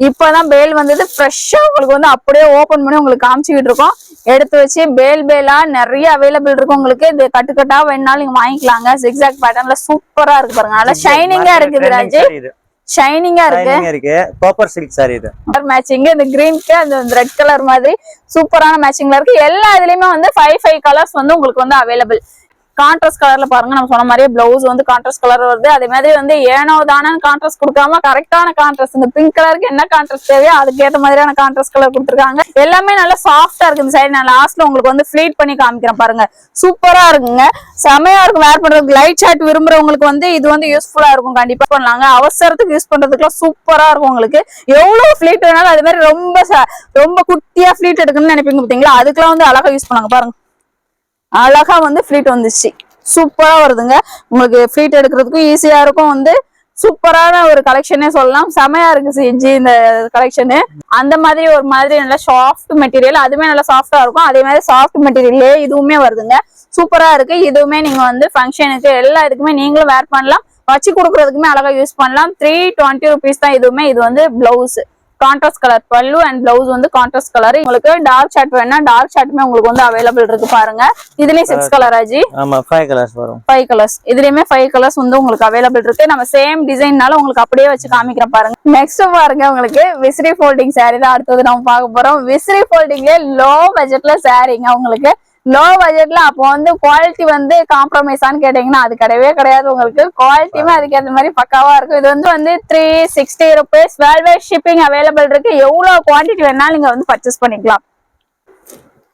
இப்பதான் பேல் வந்தது ஃப்ரெஷ்ஷா உங்களுக்கு வந்து அப்படியே ஓபன் பண்ணி உங்களுக்கு காமிச்சுக்கிட்டு இருக்கோம். எடுத்து வச்சு பேலா நிறைய அவைலபிள் இருக்கு உங்களுக்கு. இது கட்டுக்கட்டா வேணாலும் நீங்க வாங்கிக்கலாங்க. ஜிக்ஸாக் பேட்டர்ன்ல சூப்பரா இருக்கு பாருங்க. நல்லா ஷைனிங்கா இருக்குது ராஜி. ஷைனிங்கா இருக்கு. காப்பர் சில்க் சாரி இது. மேட்சிங் இந்த கிரீன்க்கு அந்த ரெட் கலர் மாதிரி சூப்பரான மேட்சிங்ல இருக்கு. எல்லா இதுலயுமே வந்து 5 கலர்ஸ் வந்து உங்களுக்கு வந்து அவைலபிள். கான்ட்ராஸ்ட் கலர்ல பாருங்க. நம்ம சொன்ன மாதிரியே பிளவுஸ் வந்து கான்ட்ராஸ்ட் கலர் வருது. அதே மாதிரி வந்து ஏனோ தானே கான்ட்ராஸ்ட் கொடுக்காம கரெக்டான கான்ட்ராஸ்ட். இந்த பிங்க் கலருக்கு என்ன கான்ட்ராஸ்ட் தேவையோ அதுக்கேற்ற மாதிரியான கான்ட்ராஸ்ட் கலர் கொடுத்துருக்காங்க. எல்லாமே நல்லா சாஃப்டா இருக்கு. இந்த சைடு நான் லாஸ்ட்ல உங்களுக்கு வந்து ஃபிளீட் பண்ணி காமிக்கிறேன் பாருங்க. சூப்பரா இருக்குங்க. செமையா இருக்கும் வேர் பண்றதுக்கு. லைட் ஷார்ட் விரும்புறவங்களுக்கு வந்து இது வந்து யூஸ்ஃபுல்லா இருக்கும். கண்டிப்பா பண்ணலாங்க. அவசரத்துக்கு யூஸ் பண்றதுக்குலாம் சூப்பரா இருக்கும் உங்களுக்கு. எவ்வளவு ஃபிளீட் வேணாலும் அதே மாதிரி ரொம்ப குட்டியா ஃபிளீட் எடுக்கணும்னு நினைப்பீங்க பாத்தீங்களா, அதுக்கெல்லாம் வந்து அழகா யூஸ் பண்ணாங்க பாருங்க. அழகா வந்து ஃபிளீட் வந்துச்சு. சூப்பரா வருதுங்க. உங்களுக்கு ஃபிளீட் எடுக்கிறதுக்கும் ஈஸியா இருக்கும். வந்து சூப்பரான ஒரு கலெக்ஷனே சொல்லலாம். செமையா இருக்கு சிஜி இந்த கலெக்ஷனு. அந்த மாதிரி ஒரு மாதிரி நல்லா சாஃப்ட் மெட்டீரியல். அதுவுமே நல்லா சாஃப்டா இருக்கும். அதே மாதிரி சாஃப்ட் மெட்டீரியல்லே இதுவுமே வருதுங்க. சூப்பரா இருக்கு. இதுவுமே நீங்க வந்து ஃபங்க்ஷனுக்கு எல்லா இதுக்குமே நீங்களும் வேர் பண்ணலாம். வச்சு கொடுக்கறதுக்குமே அழகா யூஸ் பண்ணலாம். 320 rupees தான் இதுவுமே. இது வந்து பிளவுஸ் கான்ட்ராஸ்ட் கலர் பல்லு அண்ட் பிளவுஸ் வந்து கான்ட்ராஸ்ட் கலர். உங்களுக்கு டார்க் ஷார்ட் வேணா டார்க் ஷார்ட்மே உங்களுக்கு வந்து அவைலபிள் இருக்கு பாருங்க. இதுலயும் 6 கலர் ஆஜி. ஆமா 5 கலர்ஸ் வரும். 5 கலர்ஸ். இதுலயுமே 5 கலர்ஸ் வந்து உங்களுக்கு அவைலபிள் இருக்கு. நம்ம சேம் டிசைன்னால உங்களுக்கு அப்படியே வச்சு காமிக்கிறேன் பாருங்க. நெக்ஸ்ட் பாருங்க உங்களுக்கு விசிறி ஃபோல்டிங் சாரி தான் அடுத்தது நம்ம பார்க்க போறோம். விசிறி ஃபோல்டிங்ல லோ பட்ஜெட்ல சாரிங்க உங்களுக்கு. லோ பட்ஜெட்ல அப்போ வந்து குவாலிட்டி வந்து காம்ப்ரமைஸான்னு கேட்டீங்கன்னா அது கிடையவே கிடையாது. உங்களுக்கு குவாலிட்டியுமே அதுக்கேற்ற மாதிரி பக்காவா இருக்கும். இது வந்து 360 rupees world wide shipping available இருக்கு. எவ்வளவு குவான்டிட்டி வேணாலும் நீங்க வந்து பர்ச்சேஸ் பண்ணிக்கலாம்.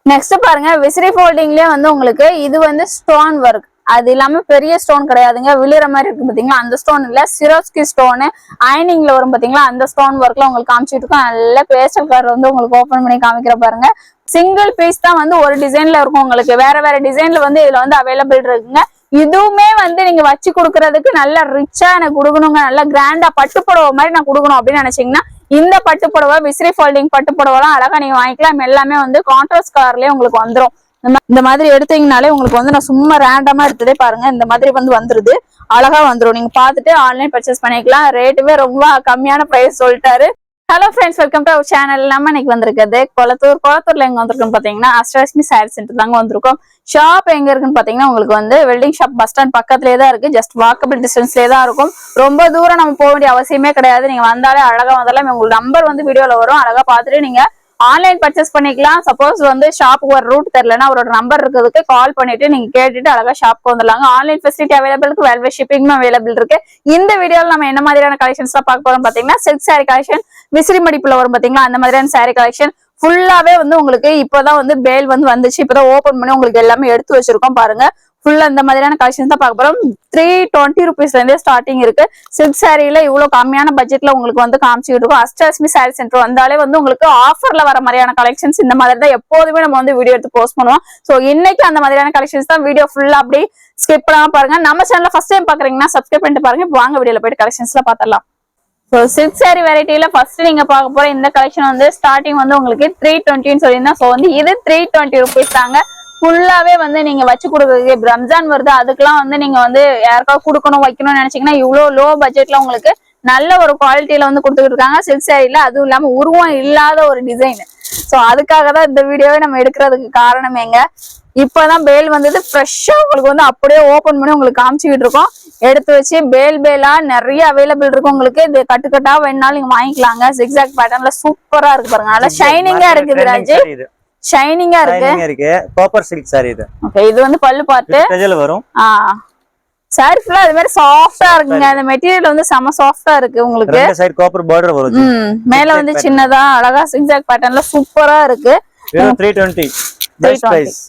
நெக்ஸ்ட் பாருங்க விசிறி ஃபோல்டிங்லயே வந்து உங்களுக்கு இது வந்து ஸ்டோன் ஒர்க். அது இல்லாம பெரிய ஸ்டோன் கிடையாதுங்க. விழுற மாதிரி இருக்கு பாத்தீங்களா, அந்த ஸ்டோன் இல்ல. சிரோஸ்கி ஸ்டோனு அயனிங்ல வரும் பாத்தீங்களா, அந்த ஸ்டோன் ஒர்க்ல உங்களுக்கு காமிச்சிட்டு இருக்கோம். நல்ல பேஸ்டல் கலர் வந்து உங்களுக்கு ஓபன் பண்ணி காமிக்கிற பாருங்க. சிங்கிள் பீஸ் தான் வந்து ஒரு டிசைன்ல இருக்கும் உங்களுக்கு. வேற வேற டிசைன்ல வந்து இதுல வந்து அவைலபிள் இருக்குங்க. இதுவுமே வந்து நீங்க வச்சு கொடுக்கறதுக்கு நல்ல ரிச்சா எனக்கு கொடுக்கணுங்க. நல்லா கிராண்டா பட்டுப்புடவை மாதிரி நான் கொடுக்கணும் அப்படின்னு நினைச்சீங்கன்னா இந்த பட்டுப்புடவை விசிறி ஃபோல்டிங் பட்டுப்புடவைலாம் அழகா நீங்க வாங்கிக்கலாம். எல்லாமே வந்து கான்ட்ராஸ்ட் கலர்லயே உங்களுக்கு வந்துடும். இந்த மாதிரி எடுத்தீங்கனாலே உங்களுக்கு வந்து நான் சும்மா ரேண்டமா எடுத்ததே பாருங்க. இந்த மாதிரி வந்து வந்துருது. அழகா வந்துடும். நீங்க பாத்துட்டு ஆன்லைன் பர்ச்சேஸ் பண்ணிக்கலாம். ரேட்டுமே ரொம்ப கம்மியான பிரைஸ் சொல்லிட்டாரு. Hello friends, welcome to our channel. நம்ம இன்னைக்கு வந்திருக்கிறது கொளத்தூர்ல எங்க வந்திருக்கோம் பாத்தீங்கன்னா அஷ்டலட்சுமி சாரி சென்டர் தாங்க வந்திருக்கோம். ஷாப் எங்க இருக்குன்னு பாத்தீங்கன்னா உங்களுக்கு வந்து வெல்டிங் ஷாப் பஸ் ஸ்டாண்ட் பக்கத்துலயே தான் இருக்கு. ஜஸ்ட் வாக்கபிள் டிஸ்டன்ஸ்லயே தான் இருக்கும். ரொம்ப தூரம் நம்ம போக வேண்டிய அவசியமே கிடையாது. நீங்க வந்தாலே அழகா வந்தாலும் உங்களுக்கு நம்பர் வந்து வீடியோல வரும். அழகா பாத்துட்டு நீங்க ஆன்லைன் பர்ச்சேஸ் பண்ணிக்கலாம். சப்போஸ் வந்து ஷாப்புக்கு ஒரு ரூட் தெரியலன்னா அவரோட நம்பர் இருக்கிறதுக்கு கால் பண்ணிட்டு நீங்க கேட்டுட்டு அழகா ஷாப்புக்கு வந்துடலாங்க. ஆன்லைன் ஃபெசிலிட்டி அவைலபிள் இருக்கு. வேல்வே ஷிப்பிங் அவைலபிள் இருக்கு. இந்த வீடியோல நம்ம என்ன மாதிரியான கலெக்ஷன்ஸ் எல்லாம் பார்க்க போறோம் பாத்தீங்கன்னா சில்க் சாரி கலெக்ஷன், விசிறி மடிப்புல வரும் பாத்தீங்களா அந்த மாதிரியான சாரி கலெக்ஷன் ஃபுல்லாவே வந்து உங்களுக்கு இப்பதான் வந்து பேல் வந்து வந்துச்சு. இப்பதான் ஓபன் பண்ணி உங்களுக்கு எல்லாமே எடுத்து வச்சிருக்கோம் பாருங்க. ஃபுல்லா இந்த மாதிரியான கலெக்ஷன்ஸ் தான் பார்க்க போறோம். 320 rupeesல இருந்தே ஸ்டார்டிங் இருக்கு. சில்க் சாரியில இவ்வளவு கம்மியான பட்ஜெட்ல உங்களுக்கு வந்து காமிச்சிட்டு இருக்கும். அஷ்டலட்சுமி சாரி சென்டர் வந்தாலே வந்து உங்களுக்கு ஆஃபர்ல வர மாதிரியான கலெக்ஷன்ஸ் இந்த மாதிரி தான் எப்போதுமே நம்ம வந்து வீடியோ எடுத்து போஸ்ட் பண்ணுவோம். சோ இன்னைக்கு அந்த மாதிரியான கலெக்ஷன்ஸ் தான். வீடியோ ஃபுல்லா அப்படி ஸ்கிப் பண்ணாம பாருங்க. நம்ம சேனல்ல ஃபர்ஸ்ட் டைம் பாக்குறீங்கன்னா சப்ஸ்கிரைப் பண்ணிட்டு பாருங்க. வாங்க வீடியோல போயிட்டு கலெக்ஷன்ஸ்ல பாத்திரலாம். ஸோ சில்க் சாரி வெரைட்டியில ஃபர்ஸ்ட் நீங்க பார்க்க போற இந்த கலெக்ஷன் வந்து ஸ்டார்டிங் வந்து உங்களுக்கு 320 சொல்லியிருந்தேன். ஸோ வந்து இது 320 rupees தாங்க. ஃபுல்லாவே வந்து நீங்க வச்சு கொடுக்குறது ரம்ஜான் வருது, அதுக்கெல்லாம் வந்து நீங்க வந்து யாருக்காவது கொடுக்கணும் வைக்கணும்னு நினைச்சீங்கன்னா இவ்வளவு லோ பட்ஜெட்ல உங்களுக்கு நல்ல ஒரு குவாலிட்டியில வந்து கொடுத்துட்டு இருக்காங்க சில்க் சாரியில. அதுவும் இல்லாம உருவம் இல்லாத ஒரு டிசைன். ஸோ அதுக்காக தான் இந்த வீடியோவை நம்ம எடுக்கிறதுக்கு காரணமேங்க. இப்பதான் பேல் வந்தது ஃப்ரெஷ்ஷா உங்களுக்கு வந்து அப்படியே ஓபன் பண்ணி உங்களுக்கு காமிச்சுக்கிட்டு இருக்கோம். எடுத்து வச்சு பேலா நிறைய அவைலபிள் இருக்கு உங்களுக்கு. இது கட்டுக்கட்டா வேணாலும் நீங்க வாங்கிக்கலாங்க. ஜிக்ஸாக் பேட்டர்ன்ல சூப்பரா இருக்கு பாருங்க. நல்லா ஷைனிங்கா இருக்குது ராஜி. ஷைனிங்கா இருக்கு. காப்பர் சில்க் சாரி இது. ஓகே, இது வந்து பல்லு பார்த்து டஜல் வரும். சாரி ஃபுல்லா அது மாதிரி சாஃப்ட்டா இருக்குங்க. அந்த மெட்டீரியல் வந்து செம சாஃப்ட்டா இருக்கு உங்களுக்கு. ரெண்டு சைடு காப்பர் border வரும். மேல வந்து சின்னதா அழகா ஜிக்ஸாக் பேட்டர்ன்ல சூப்பரா இருக்கு. 320 பெஸ்ட் பிரைஸ்.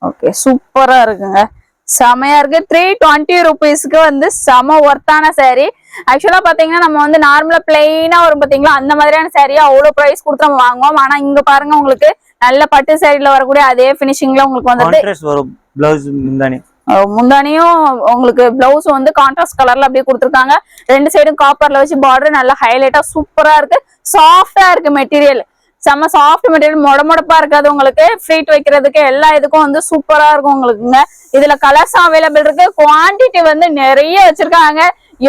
ஓகே, சூப்பரா இருக்குங்க. செமையா இருக்கு. 320 rupeesக்கு வந்து செம ஒர்த்தான சாரி. ஆக்சுவலா பாத்தீங்கன்னா நம்ம வந்து நார்மலா பிளெயினா வரும் பாத்தீங்களா அந்த மாதிரியான சாரியா அவ்வளவு பிரைஸ் கொடுத்து நம்ம வாங்குவோம். ஆனா இங்க பாருங்க உங்களுக்கு நல்ல பட்டு சாரில வரக்கூடிய அதே பினிஷிங்ல உங்களுக்கு வந்து முந்தானியும் உங்களுக்கு பிளவுஸ் வந்து கான்ட்ராஸ்ட் கலர்ல அப்படியே கொடுத்துருக்காங்க. ரெண்டு சைடும் காப்பர்ல வச்சு பார்டர் நல்லா ஹைலைட்டா சூப்பரா இருக்கு. சாஃப்டா இருக்கு மெட்டீரியல். செம்ம சாஃப்ட் மெட்டீரியல். மொடமொடப்பா இருக்காது உங்களுக்கு. ஃப்ளீட் வைக்கிறதுக்கு எல்லா இதுக்கும் வந்து சூப்பரா இருக்கும் உங்களுக்குங்க. இதுல கலர்ஸ் அவைலபிள் இருக்கு. குவான்டிட்டி வந்து நிறைய வச்சிருக்காங்க.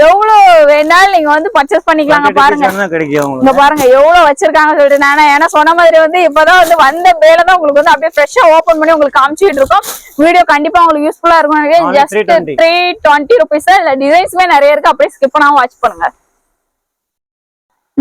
எவ்வளவு வேணாலும் நீங்க வந்து பர்ச்சேஸ் பண்ணிக்கலாங்க. பாருங்க கிடைக்கும் இங்க பாருங்க எவ்வளவு வச்சிருக்காங்க சொல்லிட்டு. நானே ஏன்னா சொன்ன மாதிரி வந்து இப்பதான் வந்து வந்த பேலதான் உங்களுக்கு வந்து அப்படியே ஃப்ரெஷ்ஷா ஓபன் பண்ணி உங்களுக்கு காமிச்சிட்டு இருக்கோம். வீடியோ கண்டிப்பா உங்களுக்கு யூஸ்ஃபுல்லா இருக்கும். ஜஸ்ட் 320 rupees தான். இதுல டிசைன்ஸ்மே நிறைய இருக்கு. அப்படியே ஸ்கிப் பண்ணாம வாட்ச் பண்ணுங்க.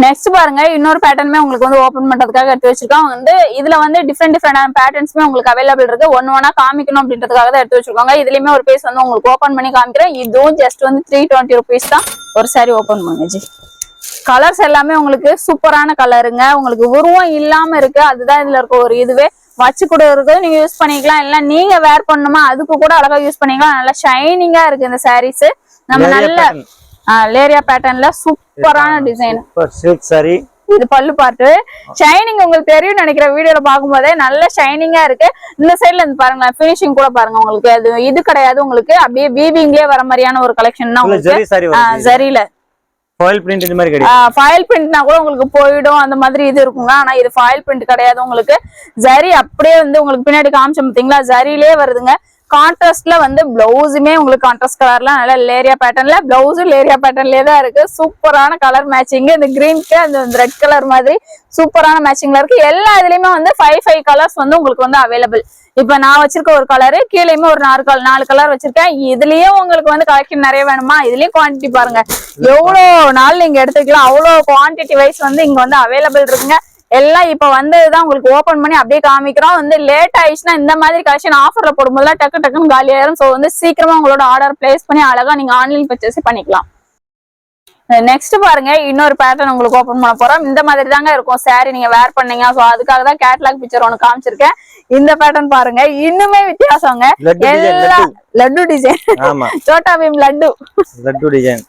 நெக்ஸ்ட் பாருங்க இன்னொரு பேட்டர்னுமே உங்களுக்கு வந்து ஓபன் பண்றதுக்காக எடுத்து வச்சிருக்கோம். வந்து இதுல வந்து டிஃப்ரெண்ட் பேட்டர்ன்ஸ்மே உங்களுக்கு அவைலபிள் இருக்கு. ஒன்னா காமிக்கணும் அப்படின்றதுக்காக தான் எடுத்து வச்சிருக்காங்க. இதுலயுமே ஒரு பீஸ் வந்து உங்களுக்கு ஓபன் பண்ணி காமிக்கிறேன். இதுவும் ஜஸ்ட் வந்து 320 rupees தான். ஒரு சாரி ஓபன் பண்ணுங்க ஜி. கலர்ஸ் எல்லாமே உங்களுக்கு சூப்பரான கலருங்க. உங்களுக்கு உருவம் இல்லாம இருக்கு. அதுதான் இதுல இருக்க ஒரு இதுவே. வச்சு கூட இருக்குது நீங்க யூஸ் பண்ணிக்கலாம். இல்ல நீங்க வேர் பண்ணணுமா அதுக்கு கூட அழகா யூஸ் பண்ணிக்கலாம். நல்லா ஷைனிங்கா இருக்கு இந்த சாரீஸ். நம்ம நல்ல லேரியா பேட்டர்ன்ல சூப்பரான டிசைன். Silk sorry. இது பல்லு பார்ட். ஷைனிங் உங்களுக்கு தெரியும் நினைக்கிற வீடியோல பாக்கும்போதே நல்ல ஷைனிங்கா இருக்கு. இந்த சைடுல இருந்து பாருங்க ஃபினிஷிங் கூட பாருங்க. உங்களுக்கு அது இது கிடையாது. உங்களுக்கு அப்படியே வீவிங்லயே வர மாதிரியான ஒரு கலெக்ஷன் தான் உங்களுக்கு. ஜரியில ஃபாயில் பிரிண்ட் இந்த மாதிரி கிடையாது. ஃபாயில் பிரிண்ட்னா கூட உங்களுக்கு போயிடும் அந்த மாதிரி இது இருக்குங்க. ஆனா இது ஃபாயில் பிரிண்ட் கிடையாது. உங்களுக்கு ஜரி அப்படியே வந்து உங்களுக்கு பின்னாடி காமிச்சோம் பாத்தீங்களா, ஜரியிலே வருதுங்க. கான்ட்ராஸ்ட்ல வந்து பிளவுஸுமே உங்களுக்கு கான்ட்ராஸ்ட் கலர்ல நல்ல லேரியா பேட்டர்ன்ல பிளவுஸும் லேரியா பேட்டர்ன்லயே தான் இருக்கு. சூப்பரான கலர் மேட்சிங். இந்த கிரீனுக்கு அந்த ரெட் கலர் மாதிரி சூப்பரான மேட்சிங்ல இருக்கு. எல்லா இதுலயுமே வந்து 5 கலர்ஸ் வந்து உங்களுக்கு வந்து அவைலபிள். இப்ப நான் வச்சிருக்க ஒரு கலரு, கீழேயுமே ஒரு 4 கலர் வச்சிருக்கேன். இதுலயும் உங்களுக்கு வந்து கலெக்ஷன் நிறைய வேணுமா, இதுலயும் குவான்டிட்டி பாருங்க எவ்வளவு நாள் நீங்க எடுத்துக்கலாம். அவ்வளவு குவான்டிட்டி வைஸ் வந்து இங்க வந்து அவைலபிள் இருக்குங்க. எல்லாம் இப்ப வந்ததுதான் உங்களுக்கு ஓபன் பண்ணி அப்படியே காமிக்கிறோம். வந்து லேட் ஆயிடுச்சுன்னா இந்த மாதிரி கலெக்ஷன் ஆஃபர்ல போடும்போது டக்குன்னு காலி ஆயிரும். சோ வந்து சீக்கிரமா உங்களோட ஆர்டர் பிளேஸ் பண்ணி அழகா நீங்க ஆன்லைன் பர்ச்சேஸ் பண்ணிக்கலாம். நெக்ஸ்ட் பாருங்க இன்னொரு பேட்டர்ன் உங்களுக்கு ஓபன் பண்ண போறோம். இந்த மாதிரி தாங்க இருக்கும் சாரி நீங்க வேர் பண்ணீங்க. சோ அதுக்காக தான் கேட்லாக் பிக்சர் ஒன்னு காமிச்சிருக்கேன். இந்த பேட்டர்ன் பாருங்க இன்னுமே வித்தியாசங்க. எல்லாம் லட்டு டிசைன். சோட்டா பீம் லட்டு டிசைன்.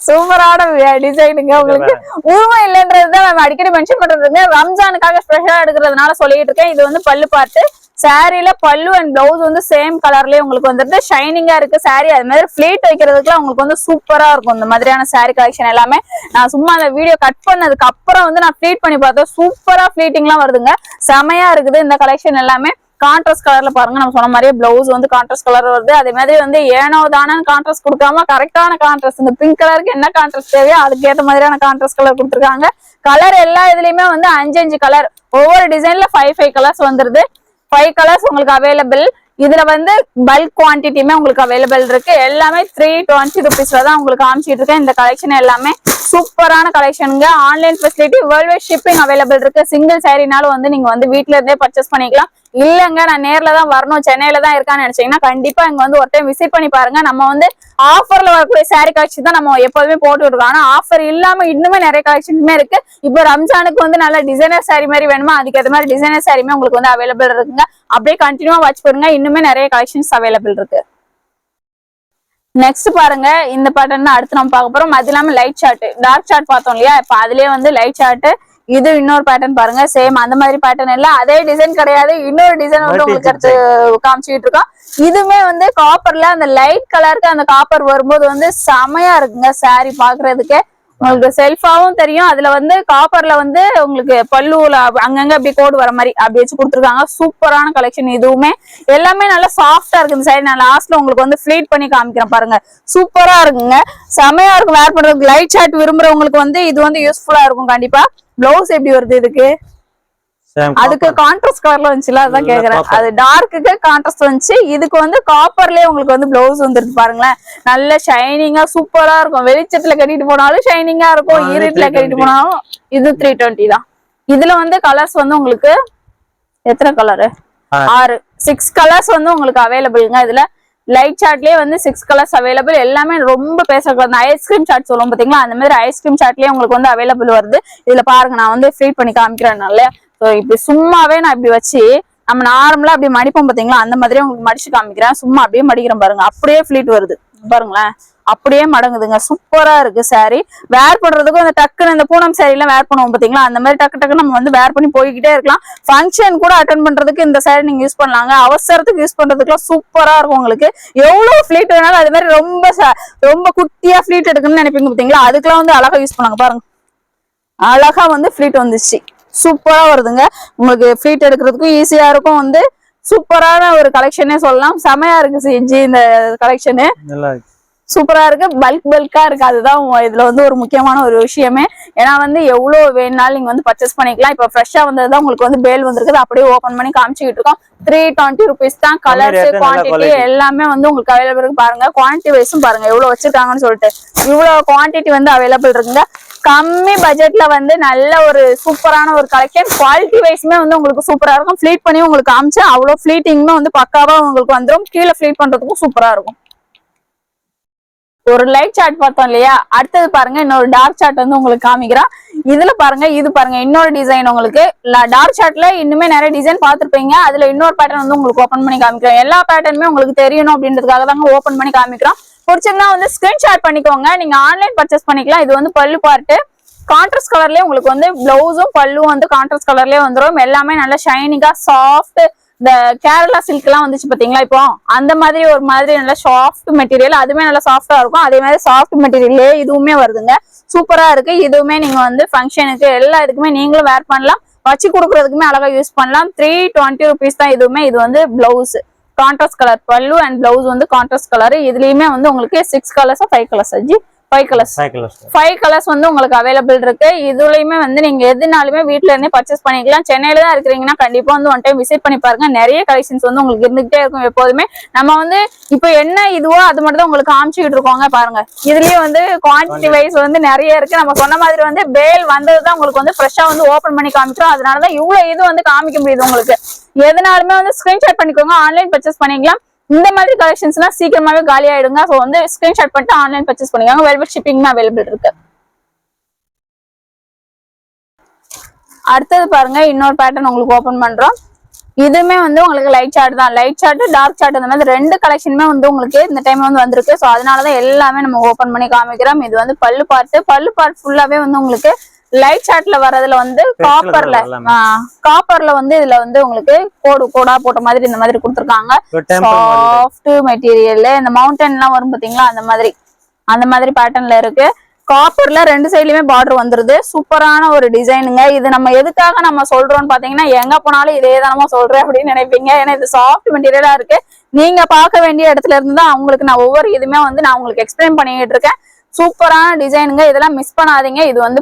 சூப்பரான டிசைனுங்க. உங்களுக்கு உருவம் இல்லைன்றதுதான் நம்ம அடிக்கடி மென்ஷன் பண்றதுங்க. ரம்ஜானுக்காக ஸ்பெஷலா எடுக்கிறதுனால சொல்லிட்டு இருக்கேன். இது வந்து பல்லு பார்த்து. சாரில பல்லு அண்ட் பிளவுஸ் வந்து சேம் கலர்லயே உங்களுக்கு வந்துட்டு ஷைனிங்கா இருக்கு சாரி. அது மாதிரி ஃபிளீட் வைக்கிறதுக்குலாம் உங்களுக்கு வந்து சூப்பரா இருக்கும். இந்த மாதிரியான சாரி கலெக்ஷன் எல்லாமே நான் சும்மா அந்த வீடியோ கட் பண்ணதுக்கு அப்புறம் வந்து நான் ஃபிளீட் பண்ணி பார்த்தேன். சூப்பரா ஃபிளீட்டிங்லாம் வருதுங்க. செமையா இருக்குது இந்த கலெக்ஷன் எல்லாமே. கான்ட்ராஸ்ட் கலர்ல பாருங்க. நம்ம சொன்ன மாதிரியே பிளவுஸ் வந்து கான்ட்ராஸ்ட் கலர் வருது. அதே மாதிரி வந்து ஏனோ தானே கான்ட்ராஸ்ட் கொடுக்காம கரெக்டான கான்ட்ராஸ்ட். இந்த பிங்க் கலருக்கு என்ன கான்ட்ராஸ்ட் தேவையோ அதுக்கு ஏற்ற மாதிரியான கான்ட்ராஸ்ட் கலர் கொடுத்துருக்காங்க. கலர் எல்லா இதுலயுமே வந்து 5 கலர். ஒவ்வொரு டிசைன்ல 5 கலர்ஸ் வந்துருது. 5 கலர்ஸ் உங்களுக்கு அவைலபிள். இதுல வந்து பல்க் குவான்டிட்டியுமே உங்களுக்கு அவைலபிள் இருக்கு. எல்லாமே 320 rupeesல தான் உங்களுக்கு காமிச்சிட்டு இருக்கேன். இந்த கலெக்ஷன் எல்லாமே சூப்பரான கலெக்ஷனுங்க. Online facility world wide shipping available இருக்கு. சிங்கிள் சாரினாலும் வந்து நீங்க வந்து வீட்ல இருந்தே பர்ச்சேஸ் பண்ணிக்கலாம். இல்லங்க நான் நேர்ல தான் வரணும், சென்னையில தான் இருக்கான்னு நினைச்சீங்கன்னா கண்டிப்பா இங்க வந்து ஒரு டைம் விசிட் பண்ணி பாருங்க. நம்ம வந்து ஆஃபர்ல வரக்கூடிய சாரி கலெக்ஷன் தான் நம்ம எப்போதுமே போட்டு இருக்கோம். ஆனா ஆஃபர் இல்லாம இன்னுமே நிறைய கலெக்ஷன்ஸுமே இருக்கு. இப்போ ரம்ஜானுக்கு வந்து நல்ல டிசைனர் சாரி மாதிரி வேணுமா அதுக்கு ஏற்ற மாதிரி டிசைனர் சாரியுமே உங்களுக்கு வந்து அவைலபிள் இருக்குங்க. அப்படியே கண்டினியூவா வாட்ச் பண்ணுங்க. இன்னுமே நிறைய கலெக்ஷன்ஸ் அவைலபிள் இருக்கு. நெக்ஸ்ட் பாருங்க இந்த பேட்டர்ன் அடுத்து நம்ம பார்க்க போறோம். அது இல்லாம லைட் சார்ட் டார்க் சார்ட் பார்த்தோம் இல்லையா, இப்ப அதுலயே வந்து லைட் சார்ட். இது இன்னொரு பேட்டர்ன் பாருங்க. சேம் அந்த மாதிரி பேட்டர்ன் இல்ல, அதே டிசைன் கிடையாது. இன்னொரு டிசைன் வந்து உங்களுக்கு அடுத்து காமிச்சுட்டு இருக்கோம். இதுமே வந்து காப்பர்ல அந்த லைட் கலருக்கு அந்த காப்பர் வரும்போது வந்து செமையா இருக்குங்க சாரி பாக்குறதுக்கு. உங்களுக்கு செல்ஃபாவும் தெரியும். அதுல வந்து காப்பர்ல வந்து உங்களுக்கு பல்லுல அங்கங்க அப்படி கோடு வர மாதிரி அப்படி வச்சு கொடுத்துருக்காங்க. சூப்பரான கலெக்ஷன். இதுவுமே எல்லாமே நல்லா சாஃப்டா இருக்கு. இந்த சைடு நான் லாஸ்ட்ல உங்களுக்கு வந்து ஃபிளீட் பண்ணி காமிக்கிறேன் பாருங்க. சூப்பரா இருக்குங்க, செமையா இருக்கும் வேர் பண்றதுக்கு. லைட் ஷார்ட் விரும்புறவங்களுக்கு வந்து இது வந்து யூஸ்ஃபுல்லா இருக்கும் கண்டிப்பா. பிளவுஸ் எப்படி வருது இதுக்கு? அதுக்கு கான்ட்ராஸ்ட் கலர்ல வந்துச்சுல, அதான் கேக்குறேன். அது டார்க்குக்கு கான்ட்ராஸ்ட் வந்துச்சு. இதுக்கு வந்து காப்பர்லயே உங்களுக்கு வந்து பிளவுஸ் வந்துருக்கு பாருங்களேன். நல்ல ஷைனிங்கா சூப்பரா இருக்கும். வெளிச்சத்துல கட்டிட்டு போனாலும் ஷைனிங்கா இருக்கும், இருட்டுல கட்டிட்டு போனாலும். இது 320 தான். இதுல வந்து கலர்ஸ் வந்து உங்களுக்கு எத்தனை கலரு? 6 கலர்ஸ் வந்து உங்களுக்கு அவைலபிள்ங்க. இதுல லைட் சார்ட்லயே வந்து 6 கலர்ஸ் அவைலபிள். எல்லாமே ரொம்ப பேசக்கூடாது. ஐஸ்கிரீம் சார்ட் சொல்லுவோம் பாத்தீங்களா, அந்த மாதிரி ஐஸ்கிரீம் சார்ட்லயே உங்களுக்கு வந்து அவைலபிள் வருது. இதுல பாருங்க நான் வந்து ஃபிளீட் பண்ணி காமிக்கிறேன். இப்படி சும்மாவே நான் இப்படி வச்சு நம்ம நார்மலா அப்படி மடிப்போம் பாத்தீங்களா, அந்த மாதிரியே உங்களுக்கு மடிச்சு காமிக்கிறேன். சும்மா அப்படியே மடிக்கிறேன் பாருங்க. அப்படியே ஃபிளீட் வருது பாருங்களேன். அப்படியே மடங்குதுங்க. சூப்பரா இருக்கு சாரி. வேர் பண்றதுக்கும் அந்த டக்குன்னு இந்த பூனம் சாரி எல்லாம் வேர் பண்ணுவோம் பாத்தீங்களா, அந்த மாதிரி டக்கு நம்ம வந்து வேர் பண்ணி போய்கிட்டே இருக்கலாம். ஃபங்க்ஷன் கூட அட்டன் பண்றதுக்கு இந்த சாரி நீங்க யூஸ் பண்ணலாங்க. அவசரத்துக்கு யூஸ் பண்றதுக்குலாம் சூப்பரா இருக்கும். உங்களுக்கு எவ்வளவு ஃபிளீட் வேணாலும் அது மாதிரி ரொம்ப குட்டியா ஃபிளீட் எடுக்கணும்னு நினைப்பீங்க பாத்தீங்களா, அதுக்கெல்லாம் வந்து அழகா யூஸ் பண்ணாங்க பாருங்க. அழகா வந்து ஃபிளீட் வந்துச்சு. சூப்பரா வருதுங்க. உங்களுக்கு ஃபிளீட் எடுக்கிறதுக்கும் ஈஸியா இருக்கும். வந்து சூப்பரான ஒரு கலெக்ஷனே சொல்லலாம். செமையா இருக்கு சிஜி இந்த கலெக்ஷனு. சூப்பரா இருக்கு, பல்கா இருக்கு. அதுதான் இதுல வந்து ஒரு முக்கியமான ஒரு விஷயமே. ஏன்னா வந்து எவ்வளவு வேணாலும் நீங்க வந்து பர்ச்சேஸ் பண்ணிக்கலாம். இப்ப ஃப்ரெஷ்ஷா வந்ததுதான் உங்களுக்கு வந்து பேல் வந்திருக்குது. அப்படியே ஓபன் பண்ணி காமிச்சுக்கிட்டு இருக்கோம். 320 rupees தான். கலர்ஸ் குவான்டிட்டி எல்லாமே வந்து உங்களுக்கு அவைலபிள் இருக்கு. பாருங்க குவான்டிட்டி வைஸும் பாருங்க எவ்வளவு வச்சிருக்காங்கன்னு சொல்லிட்டு. இவ்வளவு குவான்டிட்டி வந்து அவைலபிள் இருக்குங்க. கம்மி பட்ஜெட்ல வந்து நல்ல ஒரு சூப்பரான ஒரு கலெக்ஷன். குவாலிட்டி வைஸ்மே வந்து உங்களுக்கு சூப்பரா இருக்கும். ஃபிளீட் பண்ணி உங்களுக்கு காமிச்சேன். அவ்வளவு ஃபிளீட்டிங்குமே வந்து பக்காவா உங்களுக்கு வந்துடும். கீழே ஃபிளீட் பண்றதுக்கும் சூப்பரா இருக்கும். ஒரு லைட் சார்ட் பார்த்தோம் இல்லையா, அடுத்தது பாருங்க இன்னொரு டார்க் சார்ட் வந்து உங்களுக்கு காமிக்கிறேன். இதுல பாருங்க, இது பாருங்க இன்னொரு டிசைன். உங்களுக்கு டார்க் சார்ட்ல இன்னுமே நிறைய டிசைன் பார்த்திருப்பீங்க. அதுல இன்னொரு பேட்டர்ன் வந்து உங்களுக்கு ஓபன் பண்ணி காமிக்கிறோம். எல்லா பேட்டர்னுமே உங்களுக்கு தெரியணும் அப்படின்றதுக்காக தாங்க ஓபன் பண்ணி காமிக்கிறோம். பிடிச்சிருந்தா வந்து ஸ்கிரீன்ஷாட் பண்ணிக்கோங்க. நீங்க ஆன்லைன் பர்ச்சேஸ் பண்ணிக்கலாம். இது வந்து பல்லு பார்ட்டு கான்ட்ராஸ்ட் கலர்லயே உங்களுக்கு வந்து பிளவுஸும் பல்லும் வந்து கான்ட்ராஸ்ட் கலர்லயே வந்துடும். எல்லாமே நல்ல ஷைனிங்கா சாஃப்ட். இந்த கேரளா சில்க் எல்லாம் வந்துச்சு பாத்தீங்களா, இப்போ அந்த மாதிரி ஒரு மாதிரி நல்ல சாஃப்ட் மெட்டீரியல். அதுவுமே நல்லா சாஃப்டா இருக்கும். அதே மாதிரி சாஃப்ட் மெட்டீரியல்லே இதுவுமே வருதுங்க. சூப்பரா இருக்கு. இதுவுமே நீங்க வந்து ஃபங்க்ஷனுக்கு எல்லா இதுக்குமே நீங்களும் வேர் பண்ணலாம். வச்சு கொடுக்கறதுக்குமே அழகா யூஸ் பண்ணலாம். 320 rupees தான் இதுவுமே. இது வந்து பிளவுஸ் கான்ட்ராஸ்ட் கலர் பல்லு அண்ட் பிளவுஸ் வந்து கான்ட்ராஸ்ட் கலர். இதுலயுமே வந்து உங்களுக்கு 6 கலர்ஸ் 5 கலர்ஸ் அஜி 5 கலர்ஸ் வந்து உங்களுக்கு அவைலபிள் இருக்கு. இதுலயுமே வந்து நீங்க எதுனாலுமே வீட்டுல இருந்தே பர்ச்சேஸ் பண்ணிக்கலாம். சென்னையில தான் இருக்கிறீங்கன்னா கண்டிப்பா வந்து ஒன் டைம் விசிட் பண்ணி பாருங்க. நிறைய கலெக்ஷன்ஸ் வந்து உங்களுக்கு இருந்துகிட்டே இருக்கும். எப்போதுமே நம்ம வந்து இப்போ என்ன இதுவோ அது மட்டும் தான் உங்களுக்கு காமிச்சுக்கிட்டு இருக்கோங்க. பாருங்க இதுலயே வந்து குவான்டிட்டி வைஸ் வந்து நிறைய இருக்கு. நம்ம சொன்ன மாதிரி வந்து பேல் வந்ததுதான் உங்களுக்கு வந்து ஃப்ரெஷ்ஷா வந்து ஓபன் பண்ணி காமிக்கிறோம். அதனாலதான் இவ்வளவு இது வந்து காமிக்க முடியுது உங்களுக்கு. எதுனாலுமே வந்து ஸ்கிரீன்ஷாட் பண்ணிக்கோங்க. ஆன்லைன் பர்ச்சேஸ் பண்ணிக்கலாம். இந்த மாதிரி கலெக்ஷன்ஸ் எல்லாம் சீக்கிரமாவே காலி ஆயிடுங்க. சோ வந்து ஸ்கிரீன்ஷாட் பண்ணிட்டு ஆன்லைன் பர்ச்சேஸ் பண்ணிக்கோங்க. வெல்வெட் ஷிப்பிங் அவைலபிள் இருக்கு. அடுத்தது பாருங்க இன்னொரு பேட்டர்ன் உங்களுக்கு ஓபன் பண்றோம். இதுமே வந்து உங்களுக்கு லைட் சார்ட் தான். லைட் சார்ட் டார்க் சார்ட் இந்த மாதிரி ரெண்டு கலெக்ஷனுமே வந்து உங்களுக்கு இந்த டைம் வந்து வந்திருக்கு. சோ அதனாலதான் எல்லாமே நம்ம ஓபன் பண்ணி காமிக்கிறோம். இது வந்து பல்லு பார்ட் ஃபுல்லாவே வந்து உங்களுக்கு லைட் சார்ட்ல வர்றதுல வந்து காப்பர்ல வந்து இதுல வந்து உங்களுக்கு கோடா போட்ட மாதிரி இந்த மாதிரி கொடுத்துருக்காங்க. Soft material. இந்த மவுண்டன் எல்லாம் வரும் பாத்தீங்களா, அந்த மாதிரி பேட்டர்ன்ல இருக்கு. காப்பர்ல ரெண்டு சைட்லயுமே பார்டர் வந்துருது. சூப்பரான ஒரு டிசைனுங்க. இது நம்ம எதுக்காக நம்ம சொல்றோம்னு பாத்தீங்கன்னா, எங்க போனாலும் இதே தானமா சொல்றேன் அப்படின்னு நினைப்பீங்க. ஏன்னா இது சாஃப்ட் மெட்டீரியலா இருக்கு. நீங்க பார்க்க வேண்டிய இடத்துல இருந்து தான் உங்களுக்கு நான் ஒவ்வொரு இதுமே வந்து நான் உங்களுக்கு எக்ஸ்பிளைன் பண்ணிட்டு இருக்கேன். சூப்பரான டிசைனுங்க. இதெல்லாம் மிஸ் பண்ணாதீங்க. இது வந்து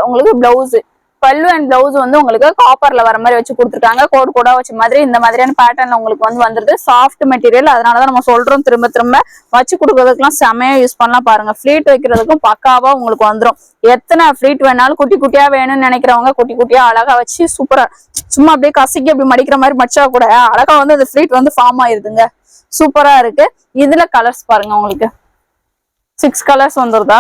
உங்களுக்கு பிளவுஸ் பல்லு அண்ட் பிளவுஸ் வந்து உங்களுக்கு காப்பர்ல வர மாதிரி வச்சு கொடுத்துருக்காங்க. கோடா வச்ச மாதிரி இந்த மாதிரியான பேட்டர்ன்ல உங்களுக்கு வந்து வந்துருது. Soft material. அதனாலதான் நம்ம சொல்றோம் திரும்ப வச்சு கொடுக்கறதுக்குலாம் செமையா யூஸ் பண்ணலாம். பாருங்க ஃபிளீட் வைக்கிறதுக்கும் பக்காவா உங்களுக்கு வந்துடும். எத்தனை ஃபிளீட் வேணாலும் குட்டி குட்டியா வேணும்னு நினைக்கிறவங்க குட்டி குட்டியா அழகா வச்சு சூப்பரா சும்மா அப்படியே கசக்கி அப்படி மடிக்கிற மாதிரி மடிச்சா கூட அழகா வந்து அந்த ஃபிளீட் வந்து ஃபார்ம் ஆயிருதுங்க. சூப்பரா இருக்கு. இதுல கலர்ஸ் பாருங்க உங்களுக்கு 6 கலர்ஸ் வந்துருதா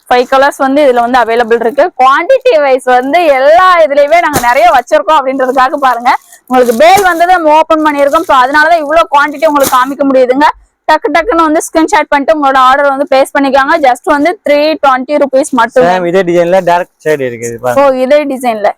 5 கலர்ஸ் வந்து இதுல வந்து அவைலபிள் இருக்கு. குவான்டிட்டி வைஸ் வந்து எல்லா இதுலயுமே நாங்க நிறைய வச்சிருக்கோம் அப்படின்றதுக்காக பாருங்க. உங்களுக்கு பேல் வந்தது நம்ம ஓபன் பண்ணிருக்கோம். சோ அதனாலதான் இவ்வளவு குவான்டிட்டி உங்களுக்கு காமிக்க முடியுதுங்க. டக்குன்னு வந்து ஸ்கிரீன்ஷாட் பண்ணிட்டு உங்களோட ஆர்டர் வந்து பிளேஸ் பண்ணிக்காங்க. ஜஸ்ட் வந்து 320 rupees மட்டும். இதே டிசைன்ல டார்க் ஷேட் இருக்குது பாருங்க. ஓ இதே டிசைன்ல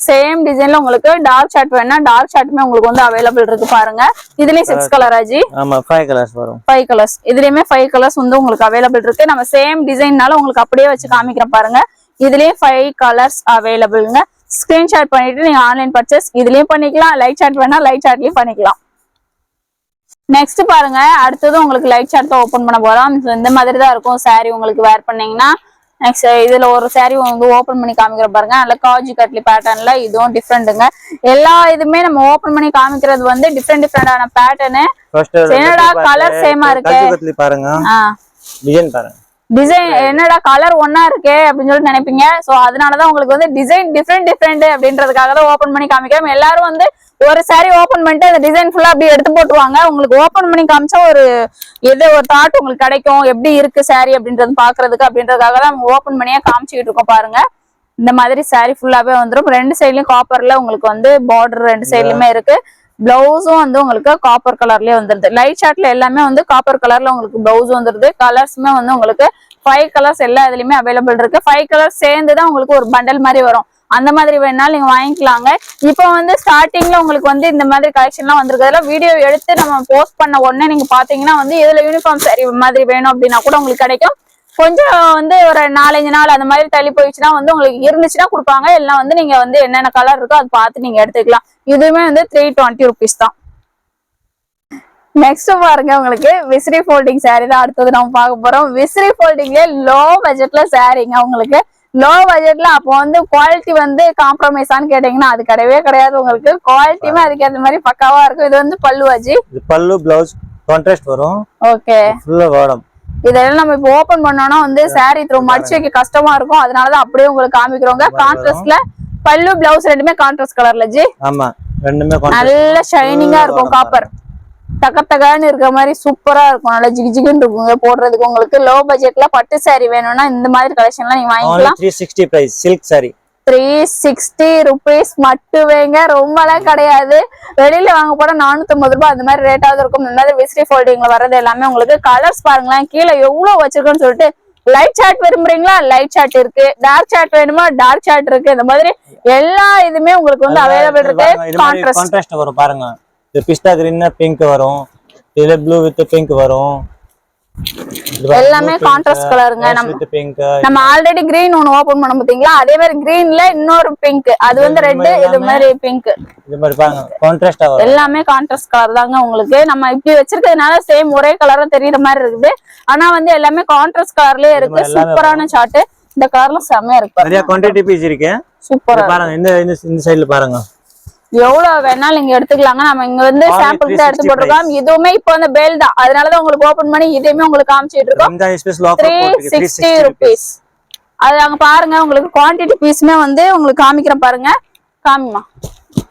சேம் டிசைன்ல உங்களுக்கு டார்க் சார்ட் வேணா டார்க் சார்ட்டுமே உங்களுக்கு வந்து அவைலபிள் இருக்கு. பாருங்க இதுலயும் 6 கலர் ஆஜி. ஆமா 5 கலர்ஸ் வரும். 5 கலர்ஸ். இதுலயுமே 5 கலர்ஸ் வந்து உங்களுக்கு அவைலபிள் இருக்கு. நம்ம சேம் டிசைன்னால உங்களுக்கு அப்படியே வச்சு காமிக்கிறேன் பாருங்க. இதுலயும் 5 கலர்ஸ் அவைலபிள்ங்க. ஸ்கிரீன்ஷாட் பண்ணிட்டு நீங்க ஆன்லைன் பர்ச்சேஸ் இதுலயும் பண்ணிக்கலாம். லைட் சார்ட் வேணா லைட் சார்ட்லயும் பண்ணிக்கலாம். நெக்ஸ்ட் பாருங்க அடுத்தது உங்களுக்கு லைட் சார்ட் தான் ஓபன் பண்ண போறோம். இந்த மாதிரி தான் இருக்கும் சாரி உங்களுக்கு வேர் பண்ணீங்கன்னா. நெக்ஸ்ட் இதுல ஒரு சாரி வந்து ஓபன் பண்ணி காமிக்கிற பாருங்க. நல்ல காஜி கட்லி பேட்டர்ன்ல இதுவும் டிஃப்ரெண்ட்டுங்க. எல்லா இதுமே நம்ம ஓபன் பண்ணி காமிக்கிறது வந்து டிஃப்ரெண்டான பேட்டர்னு. என்னடா கலர் சேமா இருக்கு பாருங்க. டிசைன் என்னடா கலர் ஒன்னா இருக்கே அப்படின்னு சொல்லி நினைப்பீங்க. சோ அதனாலதான் உங்களுக்கு வந்து டிசைன் டிஃப்ரெண்ட் அப்படின்றதுக்காக தான் ஓபன் பண்ணி காமிக்கிறோம். எல்லாரும் வந்து ஒரு சாரி ஓபன் பண்ணிட்டு அந்த டிசைன் ஃபுல்லா அப்படியே எடுத்து போட்டுருவாங்க. உங்களுக்கு ஓபன் பண்ணி காமிச்சா ஒரு தாட் உங்களுக்கு கிடைக்கும். எப்படி இருக்கு சாரி அப்படின்றது பாக்குறதுக்கு அப்படின்றதுக்காக தான் ஓபன் பண்ணியே காமிச்சுக்கிட்டு இருக்கோம். பாருங்க இந்த மாதிரி சாரி ஃபுல்லாவே வந்துடும். ரெண்டு சைட்லயும் காப்பர்ல உங்களுக்கு வந்து பார்டர் ரெண்டு சைட்லயுமே இருக்கு. பிளவுஸும் வந்து உங்களுக்கு காப்பர் கலர்லயே வந்துருது. லைட் ஷார்ட்ல எல்லாமே வந்து காப்பர் கலர்ல உங்களுக்கு பிளவுஸ் வந்துருது. கலர்ஸுமே வந்து உங்களுக்கு 5 கலர்ஸ் எல்லா இதுலயுமே அவைலபிள் இருக்கு. 5 கலர்ஸ் சேர்ந்துதான் உங்களுக்கு ஒரு பண்டல் மாதிரி வரும். அந்த மாதிரி வேணாலும் நீங்க வாங்கிக்கலாங்க. இப்போ வந்து ஸ்டார்டிங்ல உங்களுக்கு வந்து இந்த மாதிரி கலெக்ஷன் எல்லாம் வந்திருக்கிறதுல வீடியோ எடுத்து நம்ம போஸ்ட் பண்ண உடனே நீங்க பாத்தீங்கன்னா வந்து இதுல யூனிஃபார்ம் சாரி மாதிரி வேணும் அப்படின்னா கூட உங்களுக்கு கிடைக்கும். கொஞ்சம் வந்து ஒரு 4-5 நாள் அந்த மாதிரி தள்ளி போயிடுச்சுன்னா வந்து உங்களுக்கு இருந்துச்சுன்னா கொடுப்பாங்க. எல்லாம் வந்து நீங்க வந்து என்னென்ன கலர் இருக்கோ அது பார்த்து நீங்க எடுத்துக்கலாம். இதுவுமே வந்து 320 rupees தான். நெக்ஸ்ட் பாருங்க உங்களுக்கு விசிறி ஃபோல்டிங் saree தான் அடுத்தது நம்ம பார்க்க போறோம். விசிறி ஃபோல்டிங்ல லோ பட்ஜெட்ல சாரீங்க உங்களுக்கு. லோ பட்ஜெட்ல அப்போ வந்து குவாலிட்டி வந்து காம்ப்ரமைஸான்னு கேட்டீங்கன்னா அது கிடையவே கிடையாது. உங்களுக்கு குவாலிட்டியுமே அதுக்கு ஏற்ற மாதிரி பக்காவா இருக்கும். இது வந்து பல்லுவாஜி, இது பல்லு பிளவுஸ் கான்ட்ராஸ்ட் வரும். ஓகே, ஃபுல்லா வாடம். இதெல்லாம் நம்ம இப்போ ஓபன் பண்ணோம்னா வந்து சாரி த்ரூ மடிச்சு வைக்க கஷ்டமா இருக்கும். அதனாலதான் அப்படியே உங்களுக்கு காமிக்கிறோங்க. கான்ட்ராஸ்ட்ல பல்லு பிளவுஸ் ரெண்டுமே கான்ட்ராஸ்ட் கலர்ல ஜி. ஆமா, ரெண்டுமே நல்ல ஷைனிங்கா இருக்கும். காப்பர் தக்க தகன்னு இருக்கிற மாதிரி சூப்பரா இருக்கும். நல்லா ஜிகு ஜிகுன்னு இருக்குங்க போடுறதுக்கு. உங்களுக்கு லோ பட்ஜெட்ல பட்டு சாரி வேணும்னா இந்த மாதிரி கலெக்ஷன்லாம் நீங்க வாங்கிக்கலாம். 360 பிரைஸ் சில்க் சாரி 360 rupees மட்டுமேங்க, ரொம்பலாம் கிடையாது. வெளியில வாங்க போனா 450 ரூபாய் அந்த மாதிரி ரேட்டாவது இருக்கும். இந்த மாதிரி விசிறி ஃபோல்டிங்ல வர்றது எல்லாமே உங்களுக்கு. கலர்ஸ் பாருங்களேன் கீழே எவ்வளவு வச்சிருக்கோன்னு சொல்லிட்டு. லைட் சார்ட் விரும்புறீங்களா, லைட் சார்ட் இருக்கு. டார்க் சார்ட் வேணுமா, டார்க் சார்ட் இருக்கு. இந்த மாதிரி எல்லா இதுமே உங்களுக்கு வந்து அவைலபிள் இருக்கு. கான்ட்ராஸ்ட் வரும் பாருங்க. இது பிஸ்டா கிரீன் பிங்க் வரும், இதுல ப்ளூ வித் பிங்க் வரும். எல்லாமே கான்ட்ராஸ்ட் கலருங்க. நம்ம ஆல்ரெடி கிரீன் ஒன்னு ஓபன் பண்ண பாத்தீங்களா, அதே மாதிரி கிரீன்ல இன்னொரு பிங்க், அது வந்து ரெட், இது மாதிரி பிங்க். இது மாதிரி பாருங்க கான்ட்ராஸ்டா வரும். எல்லாமே கான்ட்ராஸ்ட் கலர் தாங்க உங்களுக்கு. நம்ம இப்படி வச்சிருக்கிறதுனால சேம் ஒரே கலரா தெரியுற மாதிரி இருக்குது. ஆனா வந்து எல்லாமே கான்ட்ராஸ்ட் கலர்லயே இருக்கு. சூப்பரான சார்ட். இந்த கலர்ல செமையா இருக்கு. நிறைய குவாண்டிட்டி பீஸ் இருக்கு. சூப்பரா பாருங்க. இந்த சைடுல பாருங்க. எவ்வளவு வேணாலும் நீங்க எடுத்துக்கலாங்க. நம்ம இங்க வந்து சாம்பிளுக்கு தான் எடுத்து போட்டுருக்கோம். இதுவுமே இப்போ வந்து பேல் தான், அதனாலதான் உங்களுக்கு ஓபன் பண்ணி இதையுமே உங்களுக்கு காமிச்சிட்டு இருக்கோம். 360 rupees. அது அங்க பாருங்க உங்களுக்கு குவான்டிட்டி பீஸ்மே வந்து உங்களுக்கு காமிக்கிறேன் பாருங்க. காமிமா,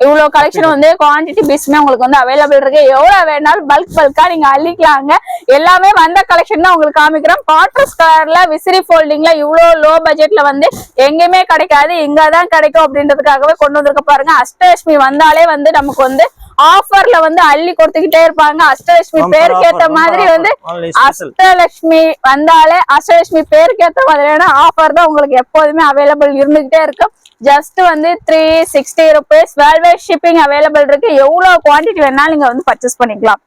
இவ்வளவு கலெக்ஷன் வந்து குவான்டிட்டி பீஸ்மே உங்களுக்கு வந்து அவைலபிள் இருக்கு. எவ்வளவு வேணாலும் பல்கா நீங்க அள்ளிக்கலாங்க. எல்லாமே வந்த கலெக்ஷன் தான் உங்களுக்கு காமிக்கிறோம். கான்ட்ராஸ்ட் கலர்ல விசிறி ஃபோல்டிங்ல இவ்வளவு லோ பட்ஜெட்ல வந்து எங்கேயுமே கிடைக்காது, இங்கதான் கிடைக்கும் அப்படின்றதுக்காகவே கொண்டு வந்திருக்க பாருங்க. அஷ்டலட்சுமி வந்தாலே வந்து நமக்கு வந்து ஆஃபர்ல வந்து அள்ளி கொடுத்துக்கிட்டே இருப்பாங்க. அஷ்டலட்சுமி பேருக்கு ஏத்த மாதிரி வந்து அஷ்டலட்சுமி வந்தாலே அஷ்டலட்சுமி பேருக்கு ஏத்த மாதிரியான ஆஃபர் தான் உங்களுக்கு எப்போதுமே அவைலபிள் இருந்துகிட்டே இருக்கும். ஜஸ்ட் வந்து 360 rupees. World wide shipping available இருக்கு. எவ்வளவு குவான்டிட்டி வேணாலும் நீங்க வந்து பர்ச்சேஸ் பண்ணிக்கலாம்.